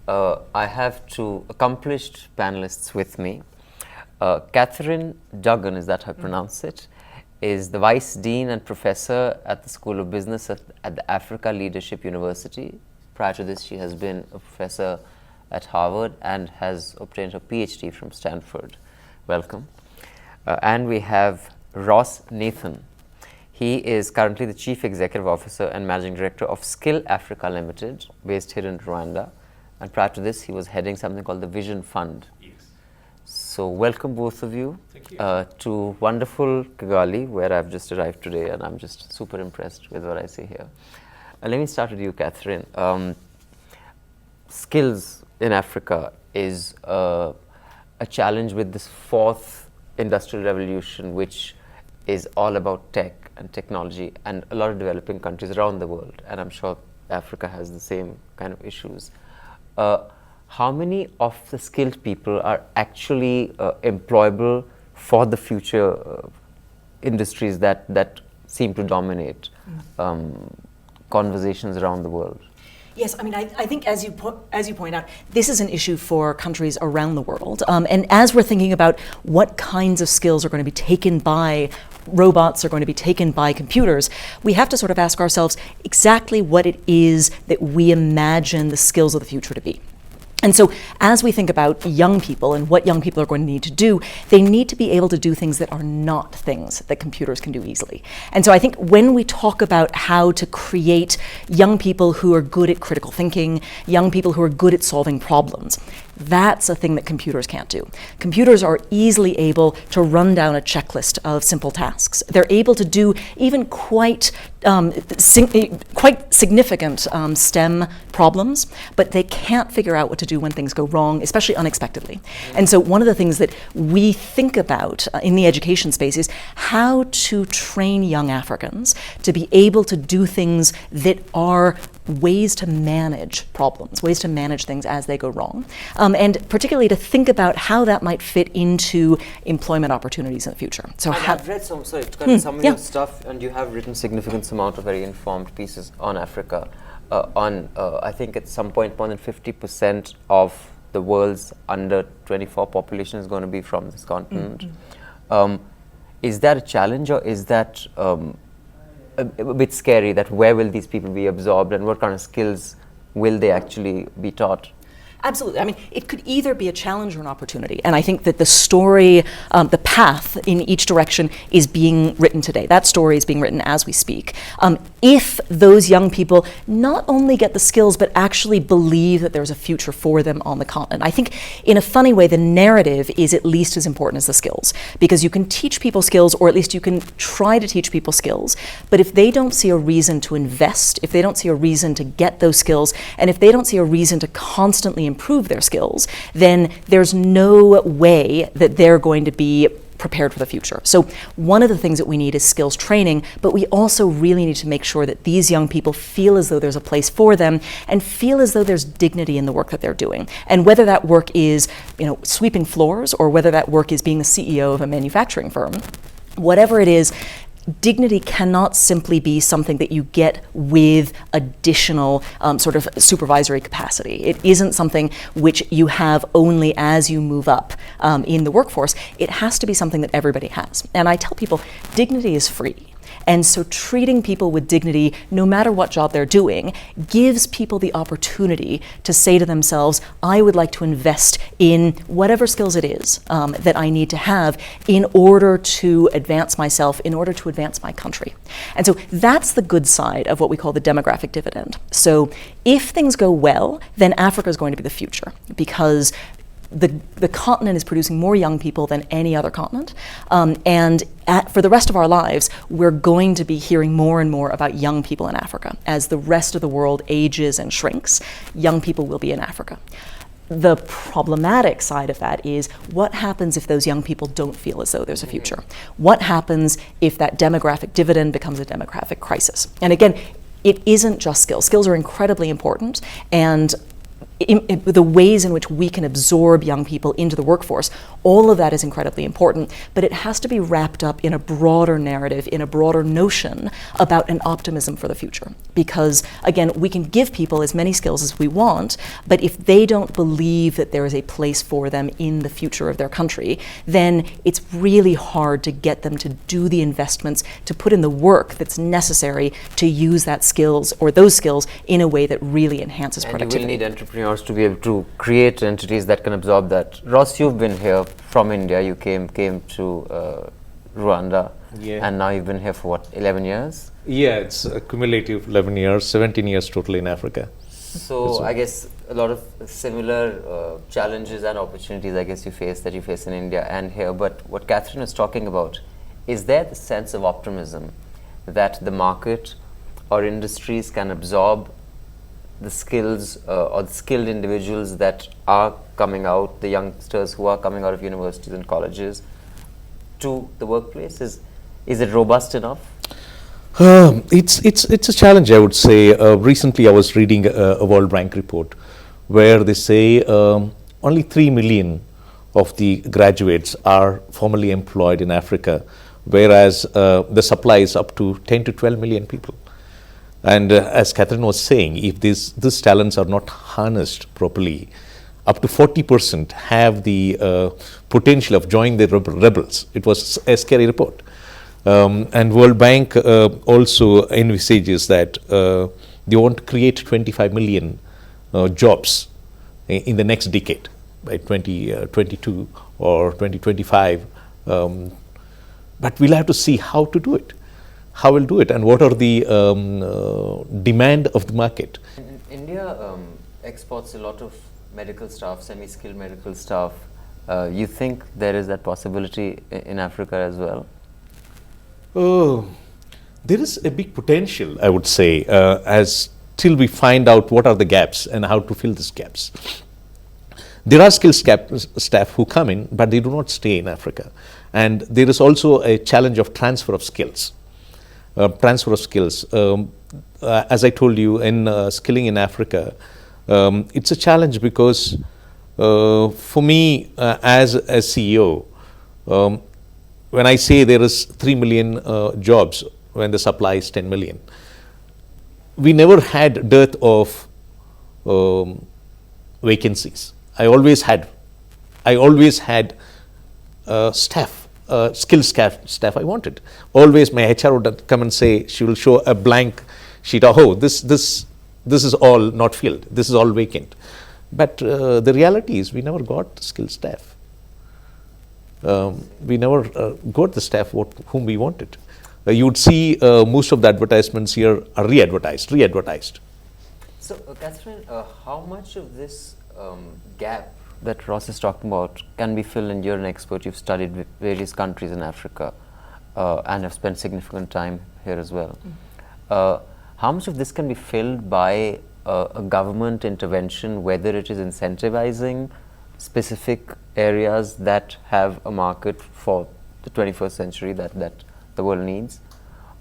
I have two accomplished panelists with me. Catherine Duggan, is that how I pronounce it, is the Vice Dean and Professor at the School of Business at the Africa Leadership University. Prior to this, she has been a professor at Harvard and has obtained her PhD from Stanford. Welcome. And we have Ross Nathan. He is currently the Chief Executive Officer and Managing Director of Skill Africa Limited, based here in Rwanda. And prior to this, he was heading something called the Vision Fund. Yes. So welcome both of you, Thank you. To wonderful Kigali, where I've just arrived today, and I'm just super impressed with what I see here. Let me start with you, Catherine. Skills in Africa is a challenge with this fourth industrial revolution, which is all about tech and technology, and a lot of developing countries around the world, and I'm sure Africa has the same kind of issues. How many of the skilled people are actually employable for the future industries that seem to dominate conversations around the world? Yes, I mean, I think as you point out, this is an issue for countries around the world. And as we're thinking about what kinds of skills are going to be taken by robots, are going to be taken by computers, we have to sort of ask ourselves exactly what it is that we imagine the skills of the future to be. And so as we think about young people and what young people are going to need to do, they need to be able to do things that are not things that computers can do easily. And so I think when we talk about how to create young people who are good at critical thinking, young people who are good at solving problems, that's a thing that computers can't do. Computers are easily able to run down a checklist of simple tasks. They're able to do even quite significant STEM problems, but they can't figure out what to do when things go wrong, especially unexpectedly. And so one of the things that we think about in the education space is how to train young Africans to be able to do things that are ways to manage problems, ways to manage things as they go wrong, and particularly to think about how that might fit into employment opportunities in the future. So I've read some of your stuff, and you have written significant amount of very informed pieces on Africa. I think at some point more than 50% of the world's under 24 population is going to be from this continent. Is that a challenge, or is that a bit scary, that where will these people be absorbed and what kind of skills will they actually be taught? Absolutely. I mean, it could either be a challenge or an opportunity. And I think that the story, the path in each direction is being written today. That story is being written as we speak. If those young people not only get the skills, but actually believe that there's a future for them on the continent. I think in a funny way, the narrative is at least as important as the skills, because you can teach people skills, or at least you can try to teach people skills. But if they don't see a reason to invest, if they don't see a reason to get those skills, and if they don't see a reason to constantly improve their skills, then there's no way that they're going to be prepared for the future. So one of the things that we need is skills training, but we also really need to make sure that these young people feel as though there's a place for them and feel as though there's dignity in the work that they're doing. And whether that work is, sweeping floors, or whether that work is being the CEO of a manufacturing firm, whatever it is, dignity cannot simply be something that you get with additional sort of supervisory capacity. It isn't something which you have only as you move up in the workforce. It has to be something that everybody has. And I tell people, dignity is free. And so treating people with dignity, no matter what job they're doing, gives people the opportunity to say to themselves, I would like to invest in whatever skills it is that I need to have in order to advance myself, in order to advance my country. And so that's the good side of what we call the demographic dividend. So if things go well, then Africa is going to be the future, because the continent is producing more young people than any other continent. For the rest of our lives, we're going to be hearing more and more about young people in Africa. As the rest of the world ages and shrinks, young people will be in Africa. The problematic side of that is, what happens if those young people don't feel as though there's a future? What happens if that demographic dividend becomes a demographic crisis? And again, it isn't just skills. Skills are incredibly important, and the ways in which we can absorb young people into the workforce, all of that is incredibly important, but it has to be wrapped up in a broader narrative, in a broader notion about an optimism for the future. Because, again, we can give people as many skills as we want, but if they don't believe that there is a place for them in the future of their country, then it's really hard to get them to do the investments, to put in the work that's necessary to use that skills or those skills in a way that really enhances productivity. You will need entrepreneurs to be able to create entities that can absorb that. Ross, you've been here from India. You came to Rwanda, and now you've been here for what, 11 years? Yeah, it's a cumulative 11 years, 17 years total in Africa. So I guess a lot of similar challenges and opportunities I guess you face in India and here. But what Catherine is talking about, is there the sense of optimism that the market or industries can absorb the skills or the skilled individuals that are coming out, the youngsters who are coming out of universities and colleges to the workplace? Is it robust enough? It's a challenge, I would say. Recently I was reading a World Bank report where they say only 3 million of the graduates are formally employed in Africa, whereas the supply is up to 10 to 12 million people. And as Catherine was saying, if these talents are not harnessed properly, up to 40% have the potential of joining the rebels. It was a scary report. And World Bank also envisages that they want to create 25 million jobs in the next decade, by 2022 or 2025. But we'll have to see how to do it. How we'll do it, and what are the demand of the market. India exports a lot of medical staff, semi-skilled medical staff. You think there is that possibility in Africa as well? There is a big potential, I would say, till we find out what are the gaps and how to fill these gaps. There are skilled staff who come in, but they do not stay in Africa. And there is also a challenge of transfer of skills. As I told you, in skilling in Africa, it's a challenge because for me as a CEO, when I say there is 3 million jobs when the supply is 10 million, we never had dearth of vacancies. I always had staff. Skilled staff I wanted. Always my HR would come and say, she will show a blank sheet. Oh, this is all not filled. This is all vacant. But the reality is we never got skilled staff. We never got the staff whom we wanted. You would see most of the advertisements here are re-advertised. So, Catherine, how much of this gap that Ross is talking about can be filled, and you're an expert, you've studied with various countries in Africa and have spent significant time here as well. How much of this can be filled by a government intervention, whether it is incentivizing specific areas that have a market for the 21st century that the world needs,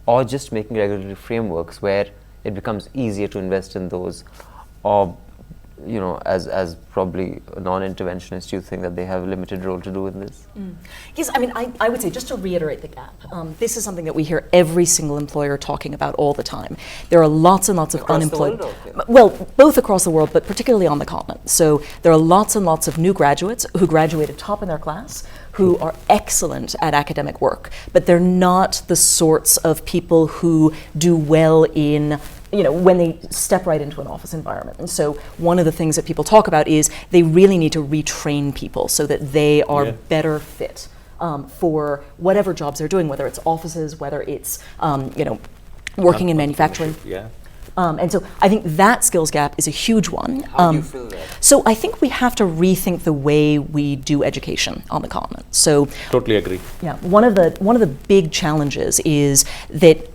or just making regulatory frameworks where it becomes easier to invest in those, or as probably a non-interventionist, you think that they have a limited role to do in this? Yes, I mean, I would say, just to reiterate the gap, this is something that we hear every single employer talking about all the time. There are lots and lots of unemployed, well, both across the world, but particularly on the continent. So there are lots and lots of new graduates who graduated top in their class, who are excellent at academic work, but they're not the sorts of people who do well in when they step right into an office environment. And so one of the things that people talk about is they really need to retrain people so that they are better fit for whatever jobs they're doing, whether it's offices, whether it's working in manufacturing. And so I think that skills gap is a huge one. How do you feel that? So I think we have to rethink the way we do education on the continent. So totally agree. Yeah, one of the big challenges is that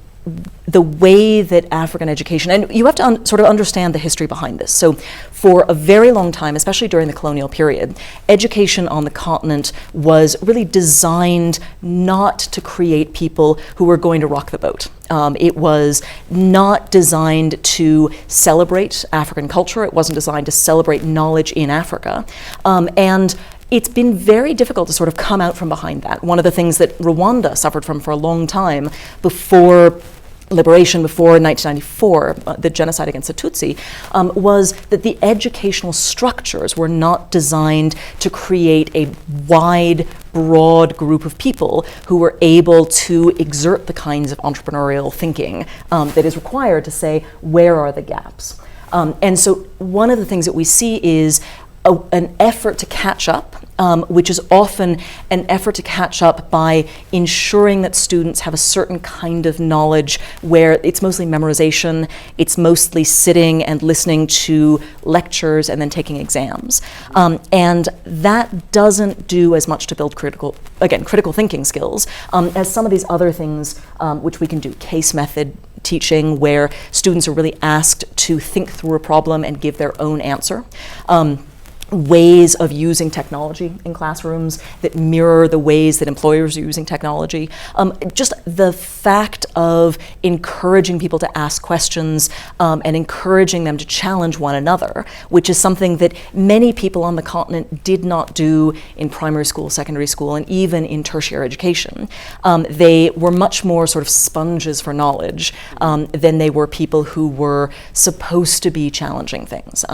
the way that African education, and you have to sort of understand the history behind this. So for a very long time, especially during the colonial period, education on the continent was really designed not to create people who were going to rock the boat. It was not designed to celebrate African culture. It wasn't designed to celebrate knowledge in Africa. And it's been very difficult to sort of come out from behind that. One of the things that Rwanda suffered from for a long time before liberation, before 1994, the genocide against the Tutsi, was that the educational structures were not designed to create a wide, broad group of people who were able to exert the kinds of entrepreneurial thinking that is required to say, where are the gaps? And so one of the things that we see is an effort to catch up, which is often an effort to catch up by ensuring that students have a certain kind of knowledge where it's mostly memorization, it's mostly sitting and listening to lectures and then taking exams. And that doesn't do as much to build critical thinking skills as some of these other things which we can do. Case method teaching, where students are really asked to think through a problem and give their own answer. Ways of using technology in classrooms that mirror the ways that employers are using technology. Just the fact of encouraging people to ask questions and encouraging them to challenge one another, which is something that many people on the continent did not do in primary school, secondary school, and even in tertiary education. They were much more sort of sponges for knowledge than they were people who were supposed to be challenging things.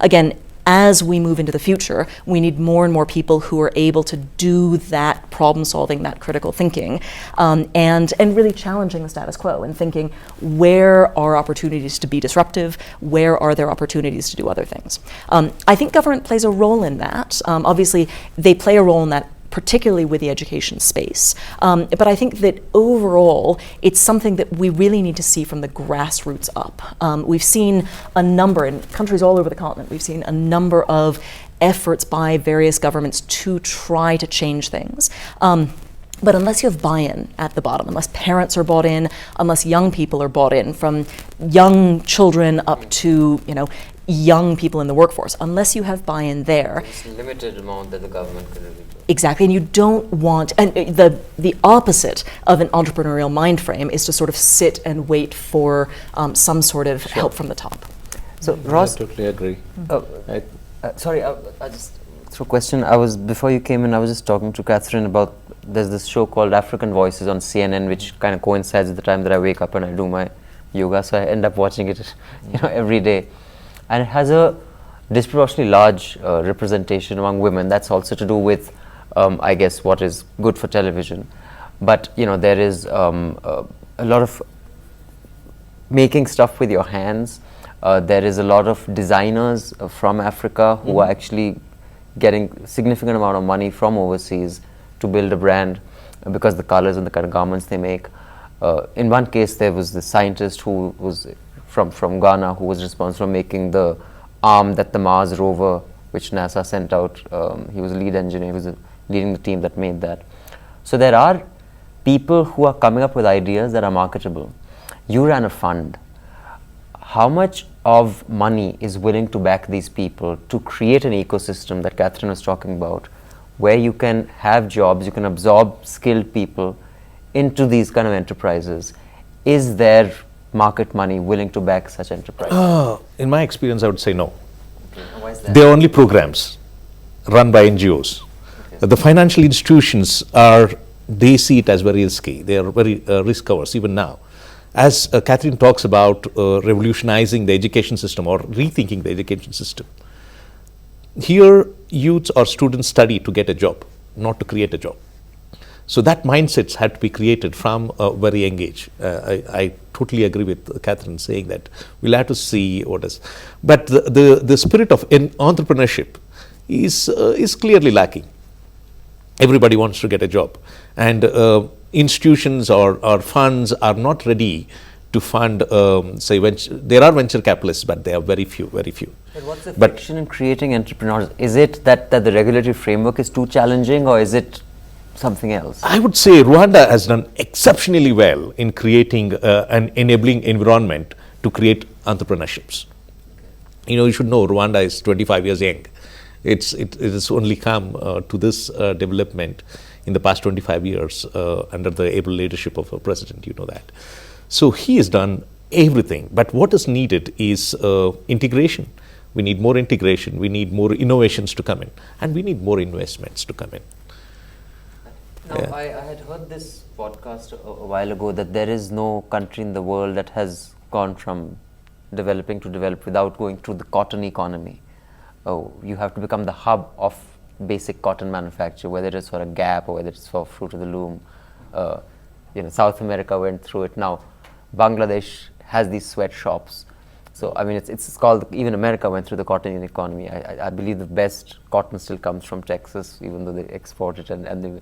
Again, as we move into the future, we need more and more people who are able to do that problem solving, that critical thinking, and really challenging the status quo and thinking, where are opportunities to be disruptive? Where are there opportunities to do other things? I think government plays a role in that. Obviously, they play a role in that particularly with the education space. But I think that overall, it's something that we really need to see from the grassroots up. We've seen a number, in countries all over the continent, we've seen a number of efforts by various governments to try to change things. But unless you have buy-in at the bottom, unless parents are bought in, unless young people are bought in, from young children up to, young people in the workforce, unless you have buy-in there. It's a limited amount that the government can really do. Exactly, and you don't want, and the opposite of an entrepreneurial mind frame is to sort of sit and wait for some sort of help from the top. So Ross, I totally agree. Sorry, I just through a question. Before you came in, I was just talking to Catherine about there's this show called African Voices on CNN, which kind of coincides with the time that I wake up and I do my yoga. So I end up watching it, every day, and it has a disproportionately large representation among women. That's also to do with, I guess, what is good for television. But there is a lot of making stuff with your hands. There is a lot of designers from Africa who are actually getting significant amount of money from overseas to build a brand because the colors and the kind of garments they make. In one case, there was the scientist who was from Ghana who was responsible for making the arm that the Mars rover, which NASA sent out, he was a lead engineer, he was leading the team that made that. So there are people who are coming up with ideas that are marketable. You ran a fund. How much of money is willing to back these people to create an ecosystem that Catherine was talking about, where you can have jobs, you can absorb skilled people into these kind of enterprises? Is there market money willing to back such enterprises? In my experience, I would say no. Okay. Why is that? They are only programs run by NGOs. Okay. The financial institutions they see it as very risky. They are very risk averse even now. As Catherine talks about revolutionizing the education system or rethinking the education system, here youths or students study to get a job, not to create a job. So that mindsets had to be created from a very young age. I totally agree with Catherine saying that we'll have to see what is. But the spirit of entrepreneurship is clearly lacking. Everybody wants to get a job, and institutions or funds are not ready to fund, there are venture capitalists, but they are very few. But what's the friction in creating entrepreneurs? Is it that the regulatory framework is too challenging, or is it something else? I would say Rwanda has done exceptionally well in creating an enabling environment to create entrepreneurships. You should know Rwanda is 25 years young. It has only come to this development in the past 25 years under the able leadership of our president, that. So he has done everything, but what is needed is integration. We need more integration, we need more innovations to come in, and we need more investments to come in. Now, yeah. I had heard this podcast a while ago that there is no country in the world that has gone from developing to develop without going through the cotton economy. You have to become the hub of basic cotton manufacture, whether it's for a Gap or whether it's for Fruit of the Loom. South America went through it. Now, Bangladesh has these sweatshops. So, I mean, it's called, even America went through the cotton economy. I believe the best cotton still comes from Texas, even though they export it and they...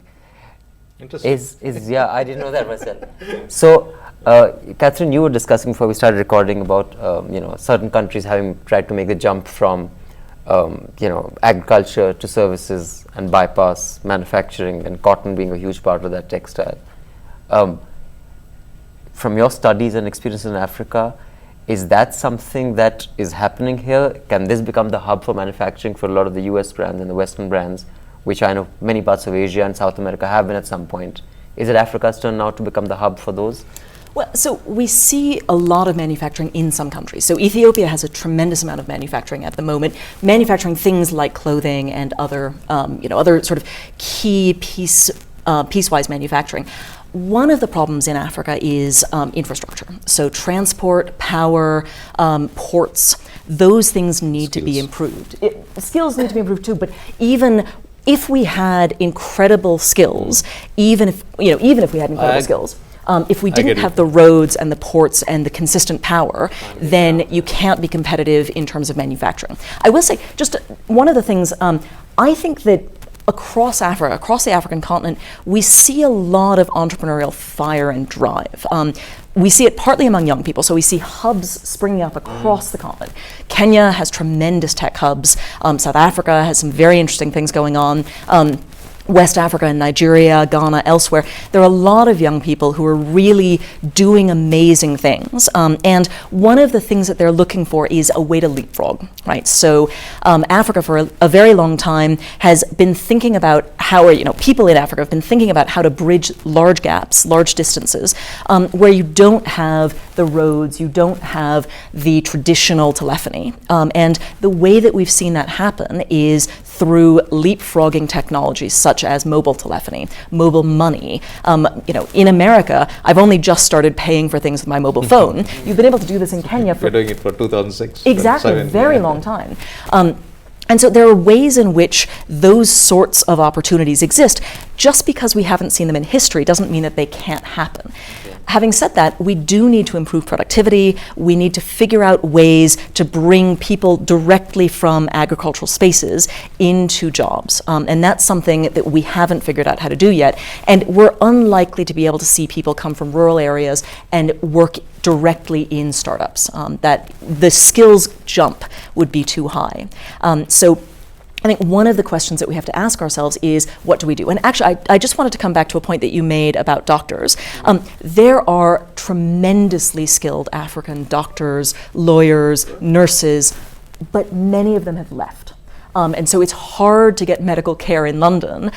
Interesting. Yeah, I didn't know that myself. So, Catherine, you were discussing before we started recording about, certain countries having tried to make the jump from, agriculture to services and bypass manufacturing, and cotton being a huge part of that textile. From your studies and experience in Africa, is that something that is happening here? Can this become the hub for manufacturing for a lot of the US brands and the Western brands, which I know many parts of Asia and South America have been at some point? Is it Africa's turn now to become the hub for those? Well, so we see a lot of manufacturing in some countries. So Ethiopia has a tremendous amount of manufacturing at the moment, manufacturing things like clothing and other sort of key piecewise manufacturing. One of the problems in Africa is infrastructure. So transport, power, ports, those things need to be improved. Skills need to be improved too, but even if we had incredible skills, if we didn't have the roads and the ports and the consistent power, then you can't be competitive in terms of manufacturing. I will say, just one of the things, I think that across Africa, across the African continent, we see a lot of entrepreneurial fire and drive. We see it partly among young people, so we see hubs springing up across the continent. Kenya has tremendous tech hubs. South Africa has some very interesting things going on. West Africa and Nigeria, Ghana, elsewhere, there are a lot of young people who are really doing amazing things. And one of the things that they're looking for is a way to leapfrog, right? So Africa for a very long time has been thinking about people in Africa have been thinking about how to bridge large gaps, large distances, where you don't have the roads, you don't have the traditional telephony. And the way that we've seen that happen is through leapfrogging technologies such as mobile telephony, mobile money. In America, I've only just started paying for things with my mobile phone. You've been able to do this in Kenya for... We're doing it for 2006. Exactly, very long time. And so there are ways in which those sorts of opportunities exist. Just because we haven't seen them in history doesn't mean that they can't happen. Okay. Having said that, we do need to improve productivity. We need to figure out ways to bring people directly from agricultural spaces into jobs. And that's something that we haven't figured out how to do yet. And we're unlikely to be able to see people come from rural areas and work directly in startups. That the skills jump would be too high. So I think one of the questions that we have to ask ourselves is, what do we do? And actually, I just wanted to come back to a point that you made about doctors. There are tremendously skilled African doctors, lawyers, nurses, but many of them have left. And so it's hard to get medical care in London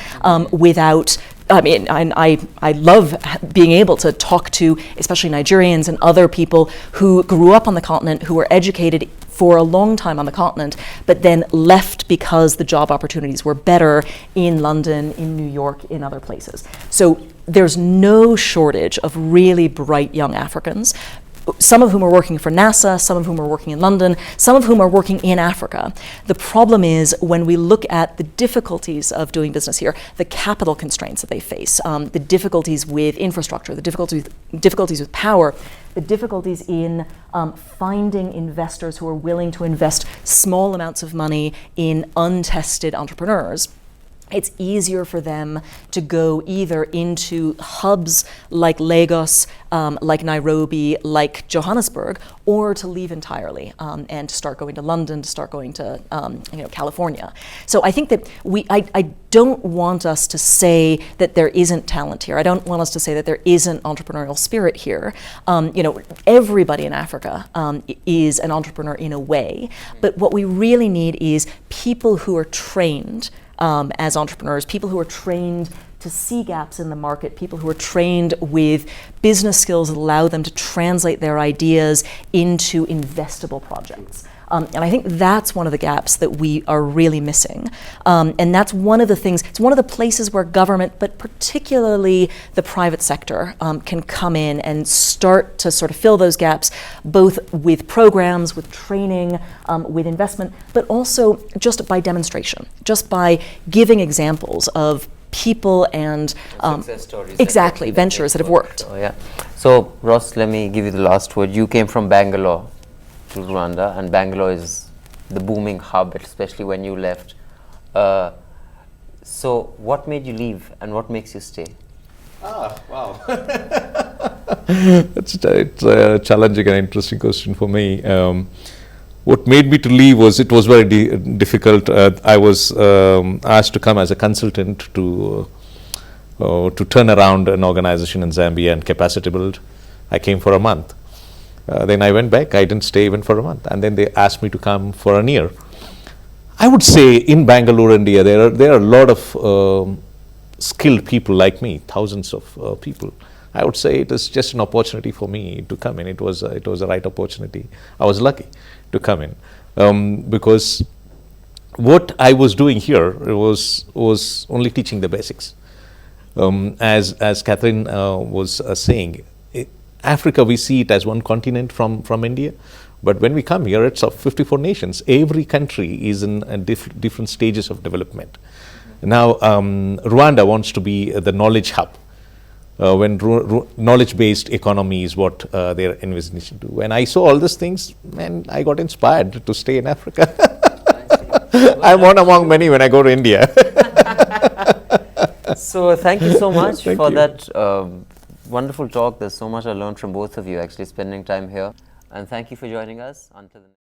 without... I love being able to talk to especially Nigerians and other people who grew up on the continent, who were educated for a long time on the continent, but then left because the job opportunities were better in London, in New York, in other places. So there's no shortage of really bright young Africans, some of whom are working for NASA, some of whom are working in London, some of whom are working in Africa. The problem is when we look at the difficulties of doing business here, the capital constraints that they face, the difficulties with infrastructure, the difficulties with power, the difficulties in finding investors who are willing to invest small amounts of money in untested entrepreneurs. it's easier for them to go either into hubs like Lagos, like Nairobi, like Johannesburg, or to leave entirely and to start going to London, to start going to California. So I think that I don't want us to say that there isn't talent here. I don't want us to say that there isn't entrepreneurial spirit here. Everybody in Africa is an entrepreneur in a way, but what we really need is people who are trained as entrepreneurs, people who are trained to see gaps in the market, people who are trained with business skills that allow them to translate their ideas into investable projects. And I think that's one of the gaps that we are really missing. And that's one of the things, it's one of the places where government, but particularly the private sector, can come in and start to sort of fill those gaps, both with programs, with training, with investment, but also just by demonstration, just by giving examples of people and success stories. Exactly, ventures that have worked. Oh, yeah. So, Ross, let me give you the last word. You came from Bangalore to Rwanda, and Bangalore is the booming hub, especially when you left. So, what made you leave, and what makes you stay? Wow. It's a challenging and interesting question for me. What made me to leave was it was very difficult. I was asked to come as a consultant to turn around an organization in Zambia and capacity build. I came for a month. Then I went back. I didn't stay even for a month, and then they asked me to come for a year. I would say in Bangalore, India, there are a lot of skilled people like me, thousands of people. I would say it is just an opportunity for me to come in. It was the right opportunity. I was lucky to come in because what I was doing here was only teaching the basics. As Catherine was saying, Africa, we see it as one continent from India, but when we come here, it's of 54 nations. Every country is in different stages of development. Now, Rwanda wants to be the knowledge hub. When knowledge-based economy is what they're envisioning to do. When I saw all these things, man, I got inspired to stay in Africa. I'm one among many when I go to India. So thank you so much for that wonderful talk. There's so much I learned from both of you actually spending time here. And thank you for joining us. Until then.